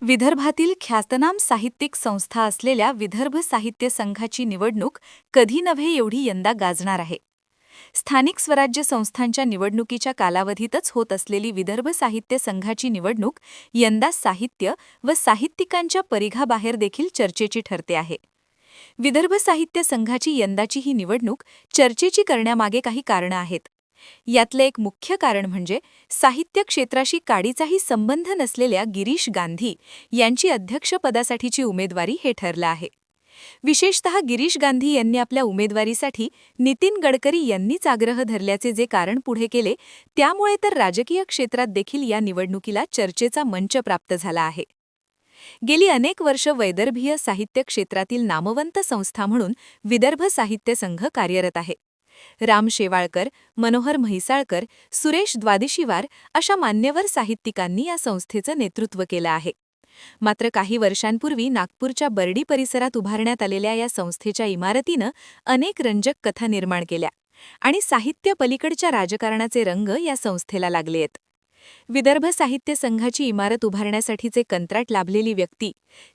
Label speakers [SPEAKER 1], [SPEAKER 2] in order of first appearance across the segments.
[SPEAKER 1] विदर्भातील ख्यातनाम साहित्यिक संस्था असलेल्या विदर्भ साहित्य संघाची निवडणूक कधी नव्हे एवढी यंदा गाजणार आहे. स्थानिक स्वराज्य संस्थांच्या निवडणुकीच्या कालावधीतच होत असलेली विदर्भ साहित्य संघाची निवडणूक यंदा साहित्य व साहित्यिकांच्या परिघाबाहेर देखील चर्चेची ठरते आहे. विदर्भ साहित्य संघाची यंदाची ही निवडणूक चर्चेची करण्यामागे काही कारणं आहेत. यातले एक मुख्य कारण म्हणजे साहित्य क्षेत्राशी काडीचाही संबंध नसलेल्या गिरीश गांधी यांची अध्यक्षपदासाठीची उमेदवारी हे ठरलं आहे. विशेषतः गिरीश गांधी यांनी आपल्या उमेदवारीसाठी नितीन गडकरी यांनीच आग्रह धरल्याचे जे कारण पुढे केले, त्यामुळे तर राजकीय क्षेत्रात देखील या निवडणुकीला चर्चेचा मंच प्राप्त झाला आहे. गेली अनेक वर्ष वैदर्भीय साहित्य क्षेत्रातील नामवंत संस्था म्हणून विदर्भ साहित्य संघ कार्यरत आहे. राम शेवाळकर, मनोहर म्हैसाळकर, सुरेश द्वादशीवार अशा मान्यवर साहित्यिकांनी या संस्थेचं नेतृत्व केलं आहे. मात्र काही वर्षांपूर्वी नागपूरच्या बर्डी परिसरात उभारण्यात आलेल्या या संस्थेच्या इमारतीनं अनेक रंजक कथा निर्माण केल्या आणि साहित्य पलीकडच्या राजकारणाचे रंग या संस्थेला लागले आहेत. विदर्भ साहित्य संघाची इमारत उभारण्यासाठीचे कंत्राट लाभलेली व्यक्ती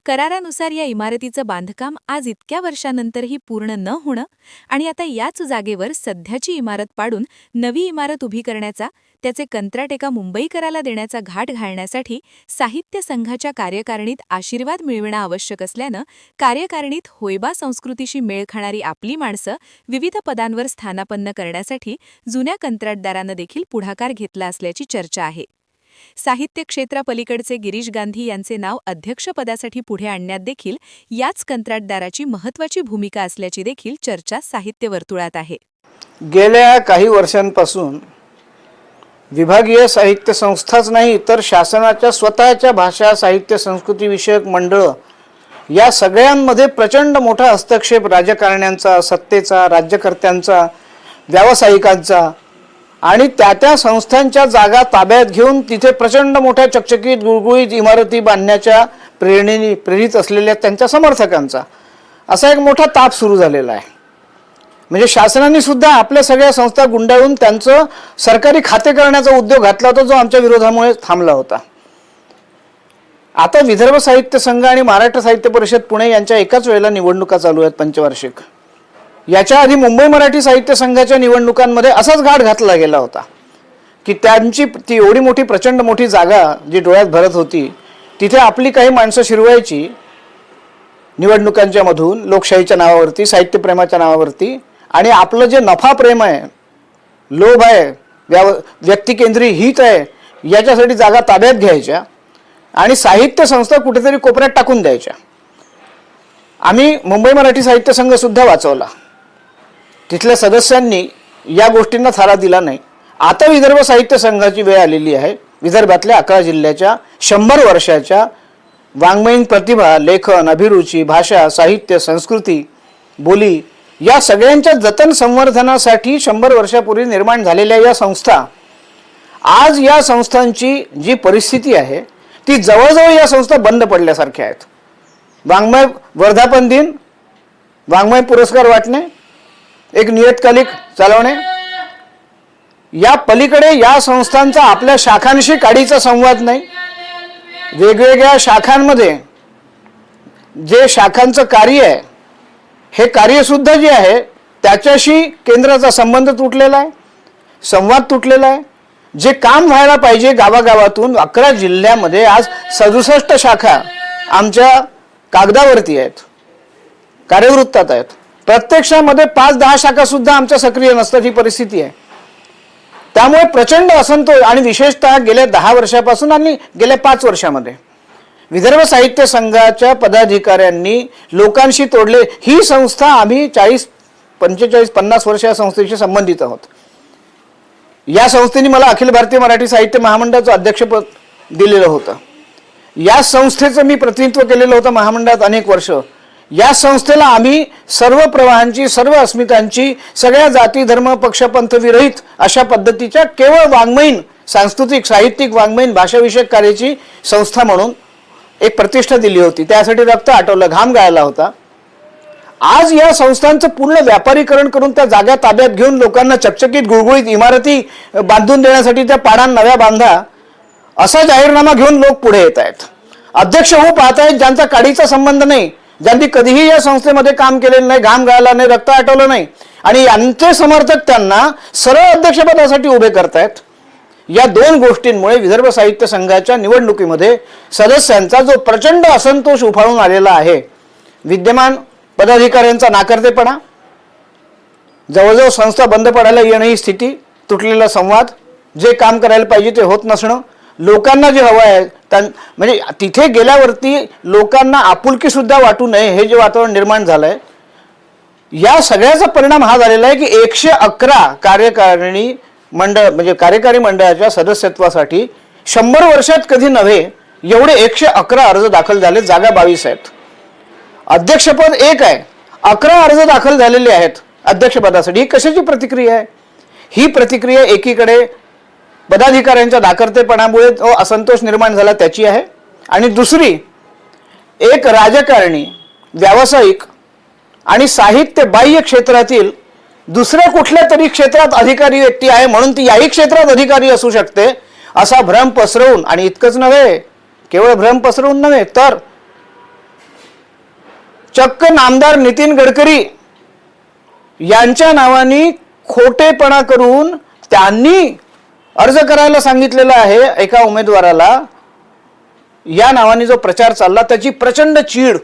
[SPEAKER 1] करारानुसार या इमारतीचं बांधकाम आज इतक्या वर्षांनंतरही पूर्ण न होणं आणि आता याच जागेवर सध्याची इमारत पाडून नवी इमारत उभी करण्याचा, त्याचे कंत्राट एका मुंबईकराला देण्याचा घाट घालण्यासाठी साहित्य संघाच्या कार्यकारिणीत आशीर्वाद मिळविणं आवश्यक असल्यानं कार्यकारिणीत होयबा संस्कृतीशी मेळ खाणारी आपली माणसं विविध पदांवर स्थानापन्न करण्यासाठी जुन्या कंत्राटदारानं देखील पुढाकार घेतला असल्याची चर्चा आहे. साहित्य क्षेत्रापलीकडचे गिरीश गांधी यांचे नाव अध्यक्षपदासाठी पुढे आणण्यात देखील याच कंत्राटदाराची महत्त्वाची भूमिका असल्याची देखील चर्चा साहित्य वर्तुळात आहे.
[SPEAKER 2] गेल्या काही वर्षांपासून विभागीय साहित्य संस्थाच नाही तर शासनाच्या स्वतःच्या भाषा साहित्य संस्कृती विषयक मंडळ या सगळ्यांमध्ये प्रचंड मोठा हस्तक्षेप राजकारण्यांचा, सत्तेचा, राज्यकर्त्यांचा, व्यावसायिकांचा आणि त्या संस्थांच्या जागा ताब्यात घेऊन तिथे प्रचंड मोठ्या चकचकीत गुळगुळीत इमारती बांधण्याच्या प्रेरणेने प्रेरित असलेल्या त्यांच्या समर्थकांचा असा एक मोठा ताप सुरू झालेला आहे. म्हणजे शासनाने सुद्धा आपल्या सगळ्या संस्था गुंडाळून त्यांचं सरकारी खाते करण्याचा उद्योग घातला होता, जो आमच्या विरोधामुळे थांबला होता. आता विदर्भ साहित्य संघ आणि महाराष्ट्र साहित्य परिषद पुणे यांच्या एकाच वेळेला निवडणुका चालू आहेत पंचवार्षिक. याच्या आधी मुंबई मराठी साहित्य संघाच्या निवडणुकांमध्ये असाच घाट घातला गेला होता की त्यांची ती एवढी मोठी प्रचंड मोठी जागा जी डोळ्यात भरत होती तिथे आपली काही माणसं शिरवायची निवडणुकांच्या मधून लोकशाहीच्या नावावरती, साहित्यप्रेमाच्या नावावरती, आणि आपलं जे नफा प्रेम आहे, लोभ आहे, व्यक्तिकेंद्री हित आहे, याच्यासाठी जागा ताब्यात घ्यायच्या आणि साहित्य संस्था कुठेतरी कोपऱ्यात टाकून द्यायच्या. आम्ही मुंबई मराठी साहित्य संघ सुद्धा वाचवला. तिथल्या सदस्यांनी या गोष्टींना थारा दिला नाही. आता विदर्भ साहित्य संघाची वेळ आलेली आहे. विदर्भातल्या 11 जिल्ह्याच्या 100 वर्षाच्या वाङ्मयीन प्रतिभा, लेखन, अभिरुची, भाषा, साहित्य, संस्कृती, बोली या सगळ्यांच्या जतन संवर्धनासाठी 100 वर्षापूर्वी निर्माण झालेल्या या संस्था, आज या संस्थांची जी परिस्थिती आहे ती जवळजवळ या संस्था बंद पडल्यासारख्या आहेत. वाङ्मय वर्धापन दिन, वाङ्मय पुरस्कार वाटणे, एक नियतकालिक चालवणे, या पलीकडे या संस्थांचा आपल्या शाखांशी काडीचा संवाद नाही. वेगवेगळ्या शाखांमध्ये जे शाखांचं कार्य आहे हे कार्यसुद्धा जे आहे त्याच्याशी केंद्राचा संबंध तुटलेला आहे, संवाद तुटलेला आहे. जे काम व्हायला पाहिजे गावागावातून 11 जिल्ह्यामध्ये आज 67 शाखा आमच्या कागदावरती आहेत, कार्यवृत्तात आहेत. प्रत्यक्षामध्ये 5-10 शाखा सुद्धा आमच्या सक्रिय नसतात, ही परिस्थिती आहे. त्यामुळे प्रचंड असंतोष आणि विशेषतः गेल्या 10 वर्षापासून आणि गेल्या 5 वर्षामध्ये विदर्भ साहित्य संघाच्या पदाधिकाऱ्यांनी लोकांशी तोडले. ही संस्था आम्ही 40, 45, 50 वर्ष या संस्थेशी संबंधित आहोत. या संस्थेने मला अखिल भारतीय मराठी साहित्य महामंडळाचं अध्यक्षपद दिलेलं होतं. या संस्थेचं मी प्रतिनिधित्व केलेलं होतं महामंडळात अनेक वर्ष. या संस्थेला आम्ही सर्व प्रवाहांची, सर्व अस्मितांची, सगळ्या जाती धर्म पक्षपंथ विरहित अशा पद्धतीच्या केवळ वाङ्मयीन, सांस्कृतिक, साहित्यिक, वाङ्मयीन भाषाविषयक कार्याची संस्था म्हणून एक प्रतिष्ठा दिली होती. त्यासाठी रक्त आटवलं, घाम गाळला होता. आज या संस्थांचं पूर्ण व्यापारीकरण करून त्या जागा ताब्यात घेऊन लोकांना चकचकीत गुळगुळीत इमारती बांधून देण्यासाठी त्या पाडां नव्या बांधा असा जाहीरनामा घेऊन लोक पुढे येत आहेत. अध्यक्ष होऊ पाहतायत ज्यांचा काडीचा संबंध नाही, ज्यांनी कधीही या संस्थेमध्ये काम केलेलं नाही, घाम गाळला नाही, रक्त आटवलं नाही, आणि यांचे समर्थक त्यांना सरळ अध्यक्षपदासाठी उभे करतायत. या दोन गोष्टींमुळे विदर्भ साहित्य संघाच्या निवडणुकीमध्ये सदस्यांचा जो प्रचंड असंतोष उफाळून आलेला आहे, विद्यमान पदाधिकाऱ्यांचा नाकर्तेपणा, जवळजवळ संस्था बंद पडायला येणं ही स्थिती, तुटलेला संवाद, जे काम करायला पाहिजे ते होत नसणं, लोकांना जे हवं आहे म्हणजे तिथे गेल्यावरती लोकांना आपुलकी सुद्धा वाटू नये हे जे वातावरण निर्माण झालंय, या सगळ्याचा परिणाम हा झालेला आहे की 111 कार्यकारिणी मंडळ म्हणजे कार्यकारी मंडळाच्या सदस्यत्वासाठी 100 वर्षात कधी नव्हे एवढे 111 अर्ज दाखल झाले. जागा 22 आहेत. अध्यक्षपद 1 आहे, 11 अर्ज दाखल झालेले आहेत अध्यक्षपदासाठी. ही कशाची प्रतिक्रिया आहे? ही प्रतिक्रिया एकीकडे पदाधिकाऱ्यांच्या नाकर्तेपणामुळे जो असंतोष निर्माण झाला त्याची आहे, आणि दुसरी एक राजकारणी, व्यावसायिक आणि साहित्य बाह्य क्षेत्रातील दुसऱ्या कुठल्या तरी क्षेत्रात अधिकारी व्यक्ती आहे म्हणून ती याही क्षेत्रात अधिकारी असू शकते असा भ्रम पसरवून, आणि इतकंच नव्हे, केवळ भ्रम पसरवून नव्हे तर चक्क नामदार नितीन गडकरी यांच्या नावाने खोटेपणा करून त्यांनी अर्ज करायला सांगितलेला आहे एका उमेदवाराला. या नावाने जो प्रचार चालला त्याची प्रचंड चीड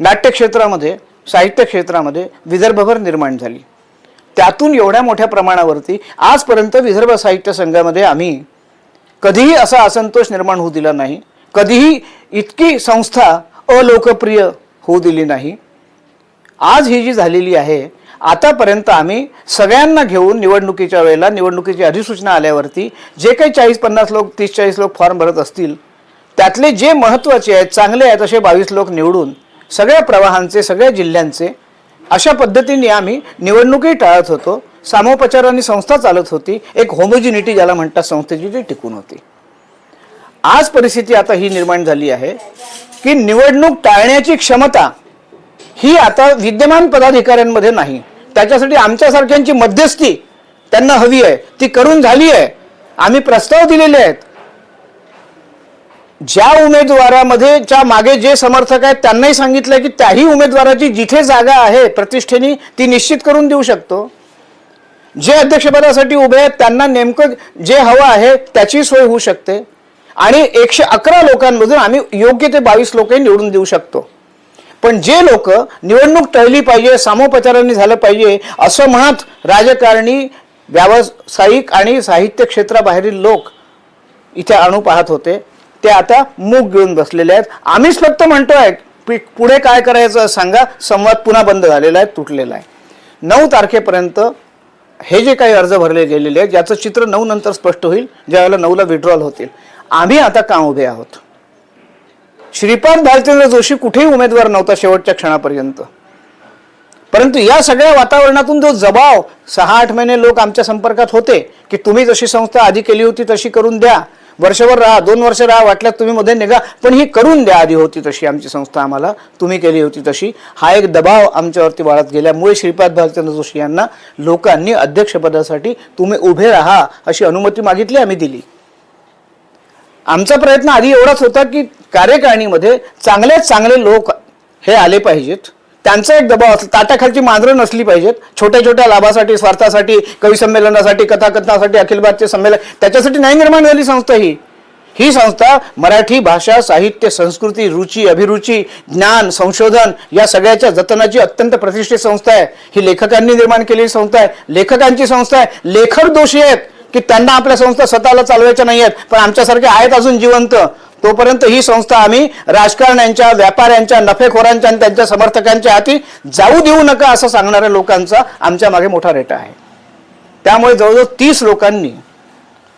[SPEAKER 2] नाट्य क्षेत्रामध्ये, साहित्य क्षेत्रामध्ये विदर्भभर निर्माण झाली. त्यातून एवढ्या मोठ्या प्रमाणावरती आजपर्यंत विदर्भ साहित्य संघामध्ये आम्ही कधीही असा असंतोष निर्माण होऊ दिला नाही, कधीही इतकी संस्था अलोकप्रिय होऊ दिली नाही. आज ही जी झालेली आहे, आतापर्यंत आम्ही सगळ्यांना घेऊन निवडणुकीच्या वेळेला, निवडणुकीची अधिसूचना आल्यावरती जे काही 40-50 लोक, 30-40 लोक फॉर्म भरत असतील, त्यातले जे महत्त्वाचे आहेत, चांगले आहेत असे 22 लोक निवडून सगळ्या प्रवाहांचे, सगळ्या जिल्ह्यांचे, अशा पद्धतीने आम्ही निवडणुकी टाळत होतो. सामोपचाराने संस्था चालत होती. एक होमोजिनिटी ज्याला म्हणतात संस्थेची, ती टिकून होती. आज परिस्थिती आता ही निर्माण झाली आहे की निवडणूक टाळण्याची क्षमता ही आता विद्यमान पदाधिकाऱ्यांमध्ये नाही. त्याच्यासाठी आमच्यासारख्यांची मध्यस्थी त्यांना हवी आहे, ती करून झाली आहे. आम्ही प्रस्ताव दिलेले आहेत. ज्या उमेदवारामध्ये च्या मागे जे समर्थक आहेत त्यांनाही सांगितलं की त्याही उमेदवाराची जिथे जागा आहे प्रतिष्ठेने ती निश्चित करून देऊ शकतो. जे अध्यक्षपदासाठी उभे आहेत त्यांना नेमकं जे हवं आहे त्याची सोय होऊ शकते, आणि 111 लोकांमधून आम्ही योग्य ते 22 लोकही निवडून देऊ शकतो. पण जे लोक निवडणूक टळली पाहिजे, सामोपचाराने झालं पाहिजे असं म्हणत राजकारणी, व्यावसायिक आणि साहित्य क्षेत्राबाहेरील लोक इथे आणू पाहत होते, ते आता मूग घेऊन बसलेले आहेत. आम्हीच फक्त म्हणतोय पुढे काय करायचं सांगा. संवाद पुन्हा बंद झालेला आहे, तुटलेला आहे. 9 तारखेपर्यंत हे जे काही अर्ज भरले गेलेले आहेत याचं चित्र 9 नंतर स्पष्ट होईल, ज्यावेळेला 9ला विड्रॉल होतील. आम्ही आता का उभे आहोत? श्रीपाद भालचंद्र जोशी कुठेही उमेदवार नव्हता शेवटच्या क्षणापर्यंत, परंतु या सगळ्या वातावरणातून जो जबाव 6-8 महिने लोक आमच्या संपर्कात होते की तुम्ही जशी संस्था आधी केली होती तशी करून द्या, वर्षभर राहा, 2 वर्ष राहा, वाटल्यात तुम्ही मध्ये निघा, पण ही करून द्या, आधी होती तशी आमची संस्था, आम्हाला तुम्ही केली होती तशी, हा एक दबाव आमच्यावरती वाढत गेल्यामुळे श्रीपाद भालचंद्र जोशी यांना लोकांनी अध्यक्षपदासाठी तुम्ही उभे राहा अशी अनुमती मागितली, आम्ही दिली. आमचा प्रयत्न आधी एवढाच होता की कार्यकारिणीमध्ये चांगले लोक हे आले पाहिजेत. त्यांचा एक दबाव असला, ताटाखालची मांजरं नसली पाहिजेत. छोट्या छोट्या लाभासाठी, स्वार्थासाठी, कवी संमेलनासाठी, कथाकथनासाठी, अखिल भारतीय संमेलन, त्याच्यासाठी नाही निर्माण झाली संस्था. ही संस्था मराठी भाषा, साहित्य, संस्कृती, रुची, अभिरुची, ज्ञान, संशोधन या सगळ्याच्या जतनाची अत्यंत प्रतिष्ठित संस्था आहे. ही लेखकांनी निर्माण केलेली संस्था आहे, लेखकांची संस्था आहे. लेखक दोषी आहेत की त्यांना आपल्या संस्था स्वतःला चालवायच्या नाही आहेत, पण आमच्यासारखे आहेत अजून जिवंत. तोपर्यंत ही संस्था आम्ही राजकारण्यांच्या, व्यापाऱ्यांच्या, नफेखोरांच्या आणि त्यांच्या समर्थकांच्या हाती जाऊ देऊ नका असं सांगणाऱ्या लोकांचा आमच्या मागे मोठा रेटा आहे. त्यामुळे जवळजवळ 30 लोकांनी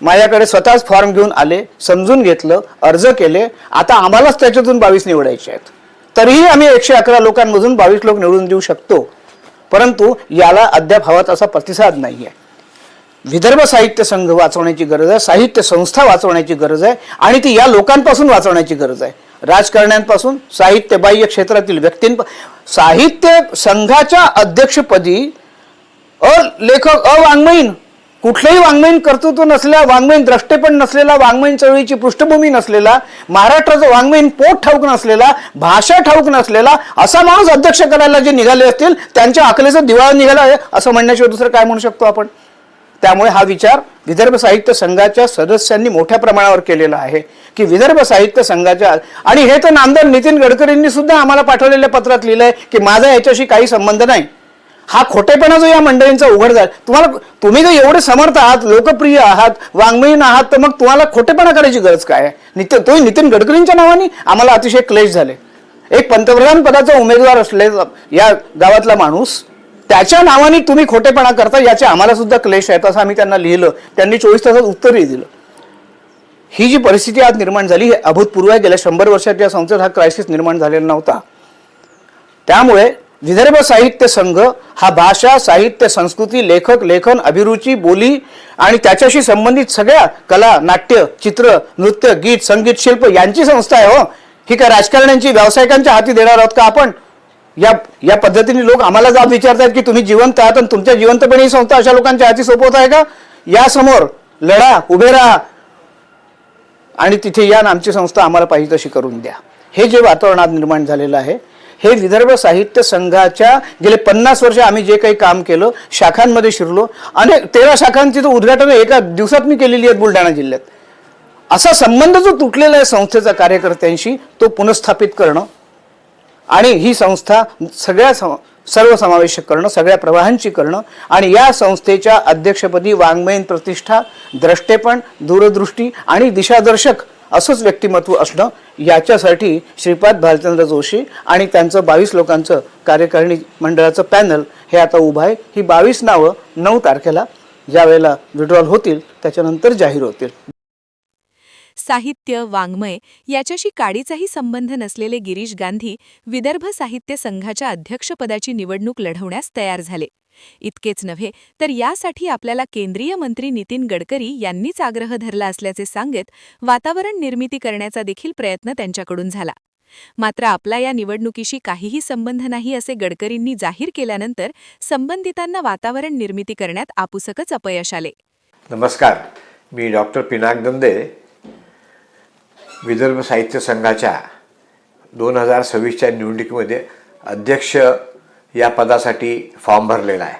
[SPEAKER 2] माझ्याकडे स्वतःच फॉर्म घेऊन आले, समजून घेतलं, अर्ज केले. आता आम्हालाच त्याच्यातून 22 निवडायचे आहेत. तरीही आम्ही 111 लोकांमधून 22 लोक निवडून देऊ शकतो, परंतु याला अद्याप हवा तसा प्रतिसाद नाही आहे. विदर्भ साहित्य संघ वाचवण्याची गरज आहे, साहित्य संस्था वाचवण्याची गरज आहे, आणि ती या लोकांपासून वाचवण्याची गरज आहे. राजकारण्यांपासून, साहित्य बाह्य क्षेत्रातील साहित्य संघाच्या अध्यक्षपदी लेखक, वाङ्मयीन कुठलंही वाङ्मयीन कर्तृत्व नसलेला, वाङ्मयीन द्रष्टेपण नसलेला, वाङ्मयीन चळवळीची पृष्ठभूमी नसलेला, महाराष्ट्राचं वाङ्मयीन पोट ठाऊक नसलेला, भाषा ठाऊक नसलेला असा माणूस अध्यक्ष करायला जे निघाले असतील त्यांच्या अकलेचं दिवाळ निघालं आहे असं म्हणण्याशिवाय दुसरं काय म्हणू शकतो आपण. त्यामुळे हा विचार विदर्भ साहित्य संघाच्या सदस्यांनी मोठ्या प्रमाणावर केलेला आहे की विदर्भ साहित्य संघाच्या, आणि हे तर नामदार नितीन गडकरींनी सुद्धा आम्हाला पाठवलेल्या पत्रात लिहिलंय की माझा याच्याशी काही संबंध नाही. हा खोटेपणा जो या मंडळींचा उघड झाला, तुम्ही जर एवढे समर्थ आहात, लोकप्रिय आहात, वाङ्मयीन आहात, तर मग तुम्हाला खोटेपणा करायची गरज काय आहे. तो नितीन गडकरींच्या नावाने आम्हाला अतिशय क्लेश झाले. एक पंतप्रधान पदाचा उमेदवार असले या गावातला माणूस, त्याच्या नावाने तुम्ही खोटेपणा करता, याचे आम्हाला सुद्धा क्लेश आहेत असं आम्ही त्यांना लिहिलं. त्यांनी 24 तासात उत्तरही दिलं. ही जी परिस्थिती आज निर्माण झाली हे अभूतपूर्व आहे. गेल्या 100 वर्षात या संस्थेत हा क्रायसिस निर्माण झालेला नव्हता. त्यामुळे विदर्भ साहित्य संघ हा भाषा, साहित्य, संस्कृती, लेखक, लेखन, अभिरुची, बोली आणि त्याच्याशी संबंधित सगळ्या कला, नाट्य, चित्र, नृत्य, गीत, संगीत, शिल्प यांची संस्था आहे. हो, ही काय राजकारण्यांची, व्यावसायिकांच्या हाती देणार आहोत का आपण? या पद्धतीने लोक आम्हाला जाब विचारतात की तुम्ही जिवंत आहात आणि तुमच्या जिवंतपणे ही संस्था अशा लोकांच्या हाती सोपवत आहे का? यासमोर लढा, उभे राहा आणि तिथे या आमची संस्था आम्हाला पाहिजे तशी करून द्या. हे जे वातावरण आज निर्माण झालेलं आहे हे विदर्भ साहित्य संघाच्या गेले 50 वर्ष आम्ही जे काही काम केलं, शाखांमध्ये शिरलो, आणि 13 शाखांची तर उद्घाटन एका दिवसात मी केलेली आहेत बुलढाणा जिल्ह्यात. असा संबंध जो तुटलेला आहे संस्थेचा कार्यकर्त्यांशी तो पुनर्स्थापित करणं आणि ही संस्था सर्वसमावेशक करणं, सगळ्या प्रवाहांची करणं, आणि या संस्थेच्या अध्यक्षपदी वाङ्मयीन प्रतिष्ठा, द्रष्टेपण, दूरदृष्टी आणि दिशादर्शक असंच व्यक्तिमत्व असणं, याच्यासाठी श्रीपाद भालचंद्र जोशी आणि त्यांचं 22 लोकांचं कार्यकारिणी मंडळाचं पॅनल हे आता उभं आहे. ही 22 नावं 9 तारखेला ज्या वेळेला विड्रॉल होतील त्याच्यानंतर जाहीर होतील.
[SPEAKER 1] साहित्य, वाङ्मय याच्याशी काडीचाही संबंध नसलेले गिरीश गांधी विदर्भ साहित्य संघाच्या अध्यक्षपदाची निवडणूक लढवण्यास तयार झाले. इतकेच नव्हे तर यासाठी आपल्याला केंद्रीय मंत्री नितीन गडकरी यांनीच आग्रह धरला असल्याचे सांगत वातावरण निर्मिती करण्याचा देखील प्रयत्न त्यांच्याकडून झाला. मात्र आपला या निवडणुकीशी काहीही संबंध नाही असे गडकरींनी जाहीर केल्यानंतर संबंधितांना वातावरण निर्मिती करण्यात आपुसकच अपयश आले.
[SPEAKER 3] नमस्कार, मी डॉक्टर पिनाक दंदे विदर्भ साहित्य संघाच्या 2026च्या निवडणुकीमध्ये अध्यक्ष या पदासाठी फॉर्म भरलेला आहे.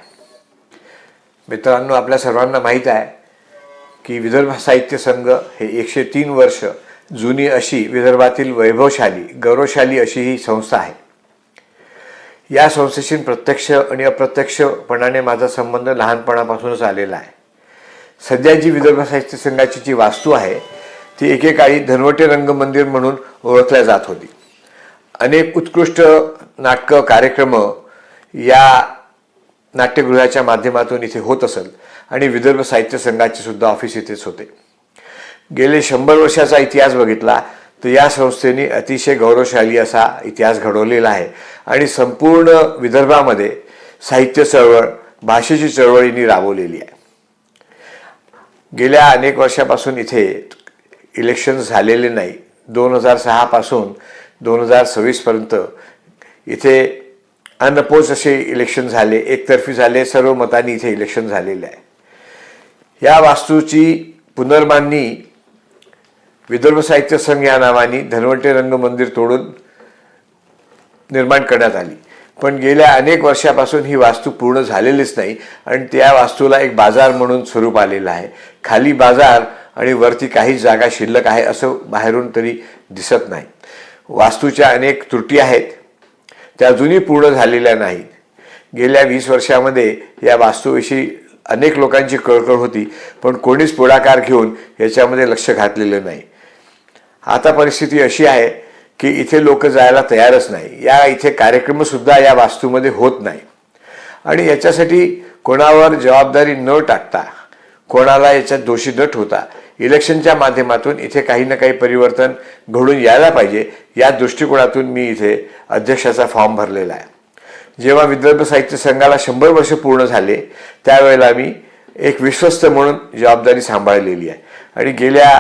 [SPEAKER 3] मित्रांनो, आपल्या सर्वांना माहीत आहे की विदर्भ साहित्य संघ हे 103 वर्ष जुनी अशी विदर्भातील वैभवशाली, गौरवशाली अशी ही संस्था आहे. या संस्थेशी प्रत्यक्ष आणि अप्रत्यक्षपणाने माझा संबंध लहानपणापासूनच आलेला आहे. सध्या जी विदर्भ साहित्य संघाची जी वास्तू आहे ती एकेकाळी धनवटे रंगमंदिर म्हणून ओळखल्या जात होती. अनेक उत्कृष्ट नाटकं, कार्यक्रम या नाट्यगृहाच्या माध्यमातून इथे होत असत आणि विदर्भ साहित्य संघाचे सुद्धा ऑफिस इथेच होते. गेले 100 वर्षाचा इतिहास बघितला तर या संस्थेने अतिशय गौरवशाली असा इतिहास घडवलेला आहे आणि संपूर्ण विदर्भामध्ये साहित्य चळवळ, भाषेची चळवळींनी राबवलेली आहे. गेल्या अनेक वर्षापासून इथे इलेक्शन्स झालेले नाही. 2006 पासून 2026 पर्यंत इथे अनअपोज असे इलेक्शन झाले, एकतर्फी झाले, सर्व मतांनी इथे इलेक्शन झालेले आहे. या वास्तूची पुनर्बांधणी विदर्भ साहित्य संघ या नावाने धनवटे रंगमंदिर तोडून निर्माण करण्यात आली. पण गेल्या अनेक वर्षापासून ही वास्तू पूर्ण झालेलीच नाही आणि त्या वास्तूला एक बाजार म्हणून स्वरूप आलेलं आहे. खाली बाजार आणि वरती काही जागा शिल्लक आहे असं बाहेरून तरी दिसत नाही. वास्तूच्या अनेक त्रुटी आहेत, त्या अजूनही पूर्ण झालेल्या नाहीत. गेल्या 20 वर्षामध्ये या वास्तूविषयी अनेक लोकांची कळकळ होती, पण कोणीच पुढाकार घेऊन याच्यामध्ये लक्ष घातलेलं नाही. आता परिस्थिती अशी आहे की इथे लोक जायला तयारच नाही. इथे कार्यक्रमसुद्धा या वास्तूमध्ये होत नाही आणि याच्यासाठी कोणावर जबाबदारी न टाकता, कोणाला याच्यात दोषी न ठेवता इलेक्शनच्या माध्यमातून इथे काही ना काही परिवर्तन घडून यायला पाहिजे या दृष्टिकोनातून मी इथे अध्यक्षाचा फॉर्म भरलेला आहे. जेव्हा विदर्भ साहित्य संघाला 100 वर्ष पूर्ण झाले त्यावेळेला मी एक विश्वस्त म्हणून जबाबदारी सांभाळलेली आहे आणि गेल्या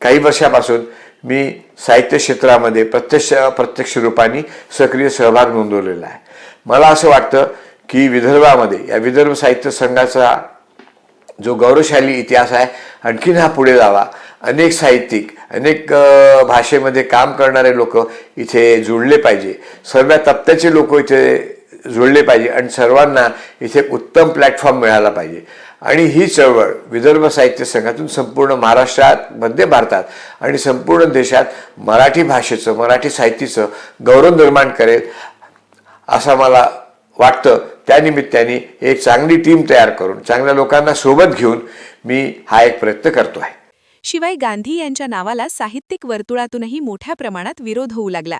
[SPEAKER 3] काही वर्षापासून मी साहित्य क्षेत्रामध्ये प्रत्यक्ष रूपाने सक्रिय सहभाग नोंदवलेला आहे. मला असं वाटतं की विदर्भामध्ये या विदर्भ साहित्य संघाचा जो गौरवशाली इतिहास आहे आणखीन हा पुढे जावा. अनेक साहित्यिक, अनेक भाषेमध्ये काम करणारे लोक इथे जुळले पाहिजे. सर्व तप्त्याचे लोक इथे जुळले पाहिजे आणि सर्वांना इथे उत्तम प्लॅटफॉर्म मिळाला पाहिजे. आणि ही चळवळ विदर्भ साहित्य संघातून संपूर्ण महाराष्ट्रात, मध्य भारतात आणि संपूर्ण देशात मराठी भाषेचं, मराठी साहित्याचं गौरव निर्माण करेल असं मला वाटतं. त्यानिमित्ताने एक चांगली टीम तयार करून, चांगल्या लोकांना सोबत घेऊन मी हा एक प्रयत्न करतो आहे.
[SPEAKER 1] शिवाय गांधी यांच्या नावाला साहित्यिक वर्तुळातूनही मोठ्या प्रमाणात विरोध होऊ लागला.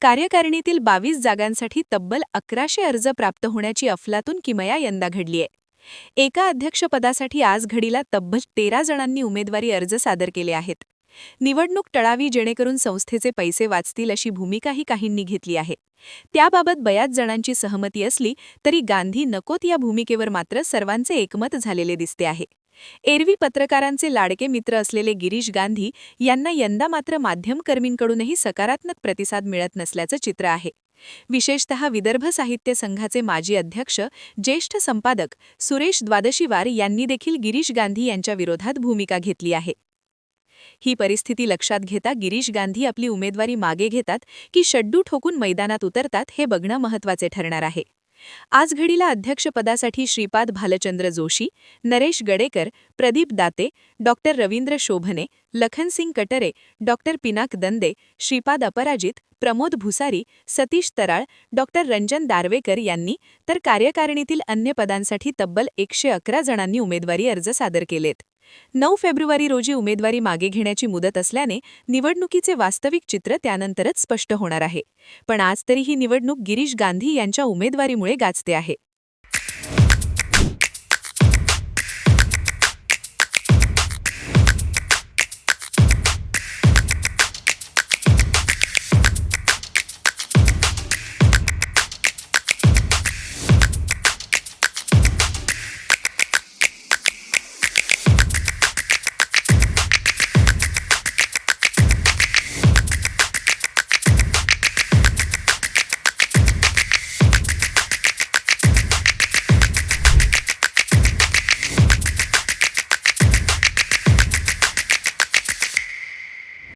[SPEAKER 1] कार्यकारिणीतील 22 जागांसाठी तब्बल 1100 अर्ज प्राप्त होण्याची अफलातून किमया यंदा घडलीय. एका अध्यक्षपदासाठी आज घडीला तब्बल 13 जणांनी उमेदवारी अर्ज सादर केले आहेत. निवडणूक टळावी जेणेकरून संस्थेचे पैसे वाचतील अशी भूमिकाही काहींनी घेतली आहे. त्याबाबत बऱ्याच जणांची सहमती असली तरी गांधी नकोत या भूमिकेवर मात्र सर्वांचे एकमत झालेले दिसते आहे. एरवी पत्रकारांचे लाडके मित्र असलेले गिरीश गांधी यांना यंदा मात्र माध्यमकर्मींकडूनही सकारात्मक प्रतिसाद मिळत नसल्याचं चित्र आहे. विशेषतः विदर्भ साहित्य संघाचे माजी अध्यक्ष, ज्येष्ठ संपादक सुरेश द्वादशीवार यांनी देखील गिरीश गांधी यांच्या विरोधात भूमिका घेतली आहे. ही परिस्थिती लक्षात घेता गिरीश गांधी आपली उमेदवारी मागे घेतात की शड्डू ठोकून मैदानात उतरतात हे बघणं महत्त्वाचे ठरणार आहे. आज घडीला अध्यक्षपदासाठी श्रीपाद भालचंद्र जोशी, नरेश गडेकर, प्रदीप दाते, डॉक्टर रवींद्र शोभने, लखनसिंग कटरे, डॉक्टर पिनाक दंदे, श्रीपाद अपराजित, प्रमोद भुसारी, सतीश तराळ, डॉक्टर रंजन दार्वेकर यांनी तर कार्यकारिणीतील अन्य पदांसाठी तब्बल 111 जणांनी उमेदवारी अर्ज सादर केलेत. 9 फेब्रुवारी रोजी उमेदवारी मागे घेण्याची मुदत असल्याने निवडणुकीचे वास्तविक चित्र त्यानंतरच स्पष्ट होणार आहे. पण आज तरी ही निवडणूक गिरीश गांधी यांच्या उमेदवारीमुळे गाजते आहे.